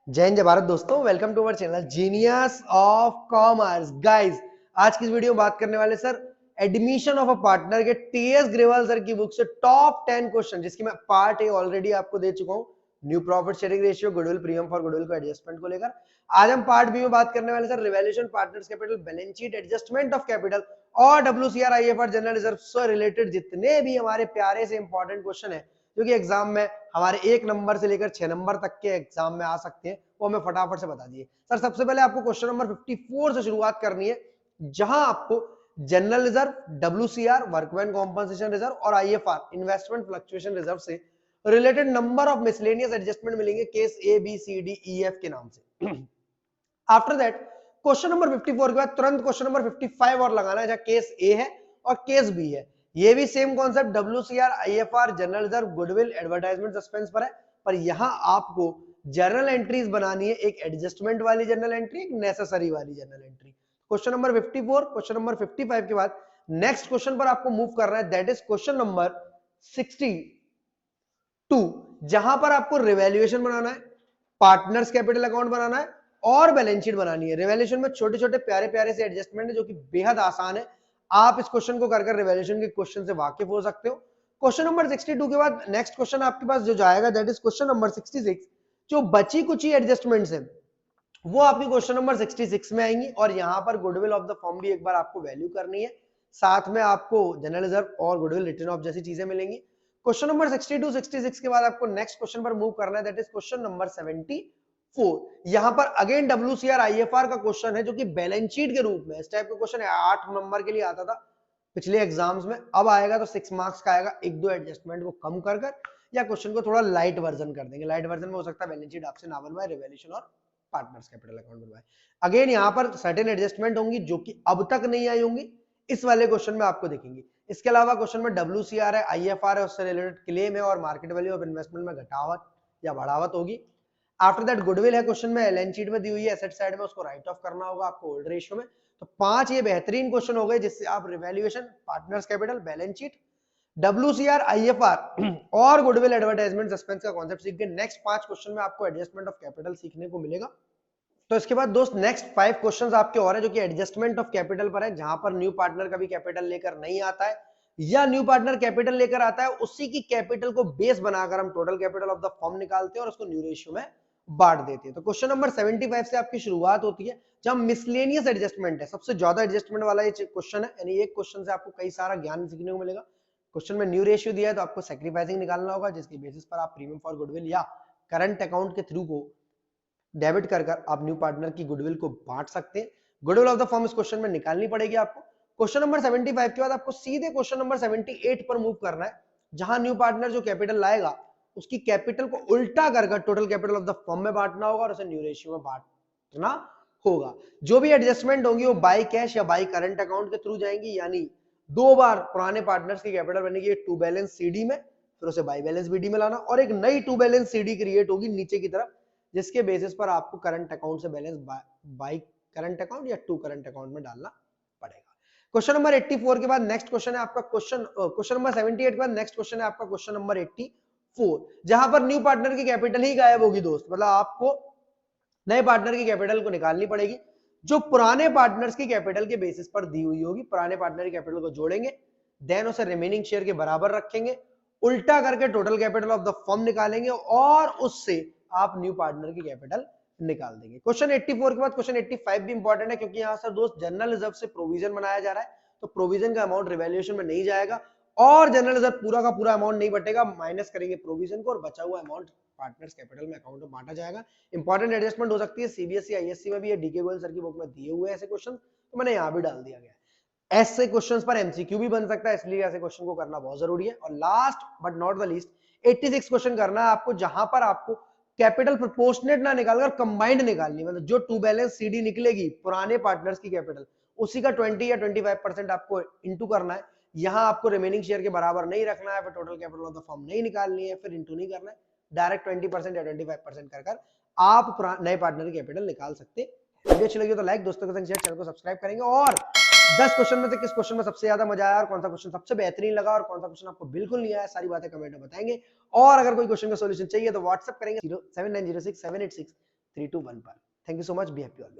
जय हिंद जय भारत दोस्तों, welcome to our channel genius of commerce. Guys, आज की इस वीडियो में बात करने वाले sir admission of a partner के टीएस ग्रेवाल सर की बुक से टॉप 10 क्वेश्चन, जिसकी मैं पार्ट ए ऑलरेडी आपको दे चुका हूं। New profit sharing ratio, goodwill premium for goodwill को एडजस्टमेंट को लेकर। आज हम पार्ट बी में बात करने वाले sir revaluation, partners capital, balance sheet, adjustment of capital और डब्ल्यूसीआर, आईएफआर, जनरल रिजर्व से रिलेटेड जितने भी हमारे प्यारे से इंपॉर्टेंट क्वेश्चन है जो कि एग्जाम में हमारे 1 नंबर से लेकर 6 नंबर तक के एग्जाम में आ सकते हैं, वो हमें फटाफट से बता दिए। सर सबसे पहले आपको क्वेश्चन नंबर 54 से शुरुआत करनी है, जहां आपको general reserve, WCR, workman compensation reserve और आईएफआर, इन्वेस्टमेंट फ्लक्चुएशन रिजर्व से related number of miscellaneous adjustment मिलेंगे case A B C D E F के नाम से। आफ्टर दैट क्वेश्चन नंबर 54 के बाद तुरंत क्वेश्चन नंबर 55 और लगाना है, जहां केस ए है और केस बी है। ये भी same concept, WCR, IFR, general reserve, goodwill, advertisement suspense पर है, पर यहां आपको जर्नल एंट्रीज बनानी है, एक एडजस्टमेंट वाली जर्नल एंट्री, एक नेसेसरी वाली journal entry. Question number 54, question number 55 के बाद नेक्स्ट क्वेश्चन पर आपको मूव करना है, दैट इज क्वेश्चन नंबर 62, जहां पर आपको रिवैल्यूएशन बनाना है, पार्टनर्स कैपिटल अकाउंट बनाना है और बैलेंस शीट बनानी है। रिवैल्यूएशन में छोटे छोटे प्यारे प्यारे से एडजस्टमेंट है जो कि बेहद आसान है। आप इस क्वेश्चन को कर रिवैल्यूएशन के क्वेश्चन से वाकिफ हो सकते हो। क्वेश्चन नंबर 62 के बाद नेक्स्ट क्वेश्चन आपके पास जो जाएगा, दैट इज क्वेश्चन नंबर 66। जो बची कुछ एडजस्टमेंट्स है वो आपकी क्वेश्चन नंबर 66 में आएंगी, और यहां पर गुडविल ऑफ द फर्म भी एक बार आपको वैल्यू करनी है, साथ में आपको जनरल रिजर्व और गुडविल रिटर्न ऑफ जैसी चीजें मिलेंगी। क्वेश्चन नंबर 62 66 के बाद आपको नेक्स्ट क्वेश्चन पर मूव करना है, दैट इज क्वेश्चन नंबर 74। यहां पर अगेन डब्ल्यूसीआर आईएफआर का क्वेश्चन है, जो कि बैलेंस शीट के रूप में इस टाइप का क्वेश्चन है। 8 नंबर के लिए आता था पिछले एग्जाम्स में, अब आएगा तो 6 मार्क्स का आएगा। एक दो एडजस्टमेंट को कम कर या क्वेश्चन को थोड़ा लाइट वर्जन कर देंगे। लाइट वर्जन में हो सकता है बैलेंस शीट आपसे ना बनवाए, रिवैल्यूएशन और पार्टनर्स कैपिटल अकाउंट बनवाए। अगेन यहां पर सर्टेन एडजस्टमेंट होंगी जो कि अब तक नहीं आई होंगी, इस वाले क्वेश्चन में आपको दिखेंगी। इसके अलावा क्वेश्चन में डब्ल्यूसीआर है, आईएफआर है, उससे रिलेटेड क्लेम है और मार्केट वैल्यू ऑफ इन्वेस्टमेंट में घटावट या बढ़ावत होगी। आफ्टर दैट गुडविल है, क्वेश्चन में बैलेंस शीट में दी हुई है, एसेट साइड में उसको राइट ऑफ करना होगा आपको ओल्ड रेशियो में। तो 5 ये बेहतरीन क्वेश्चन हो गए जिससे आप revaluation, partners capital, balance sheet, WCR, IFR और गुडविल, एडवर्टाइजमेंट सस्पेंस का कॉन्सेप्ट सीख गए। नेक्स्ट 5 क्वेश्चन में आपको एडजस्टमेंट ऑफ कैपिटल सीखने को मिलेगा। तो इसके बाद दोस्त नेक्स्ट 5 क्वेश्चंस आपके और है जो कि एडजस्टमेंट ऑफ कैपिटल पर है, जहां पर न्यू पार्टनर का भी कैपिटल लेकर नहीं आता है, या न्यू पार्टनर कैपिटल लेकर आता है, उसी की कैपिटल को बेस बनाकर हम total capital of the firm निकालते हैं और उसको न्यू रेशियो में बांट देते हैं। तो क्वेश्चन नंबर 75 से आपकी शुरुआत होती है, जहां मिसलेनियस एडजस्टमेंट है, सबसे ज्यादा एडजस्टमेंट वाला ये क्वेश्चन है। यानी एक क्वेश्चन से आपको कई सारा ज्ञान सीखने को मिलेगा। क्वेश्चन में न्यू रेशियो दिया है तो आपको सैक्रिफाइसिंग निकालना होगा, जिसकी बेसिस पर आप प्रीमियम फॉर गुडविल या करंट अकाउंट के थ्रू को डेबिट कर आप न्यू पार्टनर की गुडविल को बांट सकते हैं। गुडविल ऑफ द फर्म इस क्वेश्चन में निकालनी पड़ेगी आपको। क्वेश्चन नंबर 75 के बाद आपको सीधे क्वेश्चन नंबर 78 पर मूव करना है, जहां न्यू पार्टनर जो कैपिटल लाएगा उसकी कैपिटल को उल्टा कर total capital of the firm में बांटना होगा और उसे न्यू रेशियो में बांटना होगा। जो भी एडजस्टमेंट होंगी वो बाई कैश या बाई करंट अकाउंट के थ्रू जाएंगी, यानी 2 बार पुराने पार्टनर्स की कैपिटल बनेगी, एक टू बैलेंस सीडी में, फिर उसे बाई बैलेंस बीडी में लाना, और एक नई टू बैलेंस सीडी क्रिएट होगी नीचे की तरफ, जिसके बेसिस पर आपको करंट अकाउंट से बैलेंस बाई करंट अकाउंट या टू करंट अकाउंट में डालना पड़ेगा। क्वेश्चन नंबर 84 के बाद नेक्स्ट क्वेश्चन है आपका क्वेश्चन नंबर 78 के बाद नेक्स्ट क्वेश्चन है आपका क्वेश्चन नंबर 84, जहां पर न्यू पार्टनर की कैपिटल ही गायब होगी दोस्त। मतलब आपको नए पार्टनर की कैपिटल को निकालनी पड़ेगी, जो पुराने पार्टनर्स की कैपिटल के बेसिस पर दी हुई होगी। पुराने पार्टनर की कैपिटल को जोड़ेंगे, देन उसे रिमेनिंग शेयर के बराबर रखेंगे, उल्टा करके total capital of the firm निकालेंगे और उससे आप न्यू पार्टनर की कैपिटल निकाल देंगे। क्वेश्चन 84 के बाद क्वेश्चन 85 भी इंपॉर्टेंट है, क्योंकि यहां सर दोस्त जनरल रिजर्व से प्रोविजन बनाया जा रहा है, तो प्रोविजन का अमाउंट रिवैल्यूएशन में नहीं जाएगा और जनरल रिजर्व पूरा का पूरा अमाउंट नहीं बटेगा, माइनस करेंगे प्रोविजन को और बचा हुआ अमाउंट पार्टनर्स कैपिटल में अकाउंट में बांटा जाएगा। इंपॉर्टेंट एडजस्टमेंट हो सकती है, सीबीएसई आईएससी में भी है, डीके गोयल सर की बुक में दिए हुए ऐसे क्वेश्चन, तो मैंने यहां भी डाल दिया गया। ऐसे क्वेश्चंस पर एमसीक्यू भी बन सकता है, इसलिए ऐसे क्वेश्चन को करना बहुत जरूरी है। और last but not the least 86 question करना है आपको, जहां पर आपको कैपिटल प्रोपोर्शनेट ना निकालकर कंबाइंड निकालनी, मतलब जो टू बैलेंस सीडी निकलेगी पुराने पार्टनर्स की कैपिटल, उसी का 20 या 25% आपको इनटू करना है। यहां आपको रिमेनिंग शेयर के बराबर नहीं रखना है, फिर total capital of the firm नहीं निकालनी है, फिर इनटू नहीं करना है, डायरेक्ट 20% या 25% कर आप नए पार्टनर की कैपिटल निकाल सकते हैं। वीडियो अच्छी लगी तो लाइक, दोस्तों के संग शेयर, चैनल को सब्सक्राइब करेंगे। और 10 क्वेश्चन में से किस क्वेश्चन में सबसे ज्यादा मजा आया और कौन सा क्वेश्चन सबसे बेहतरीन लगा और कौन सा क्वेश्चन आपको बिल्कुल नहीं आया, सारी बातें कमेंट में बताएंगे। और अगर कोई क्वेश्चन का सॉल्यूशन चाहिए तो व्हाट्सएप करेंगे 7906786786 3 to 1 पर। Thank you so much, be happy all.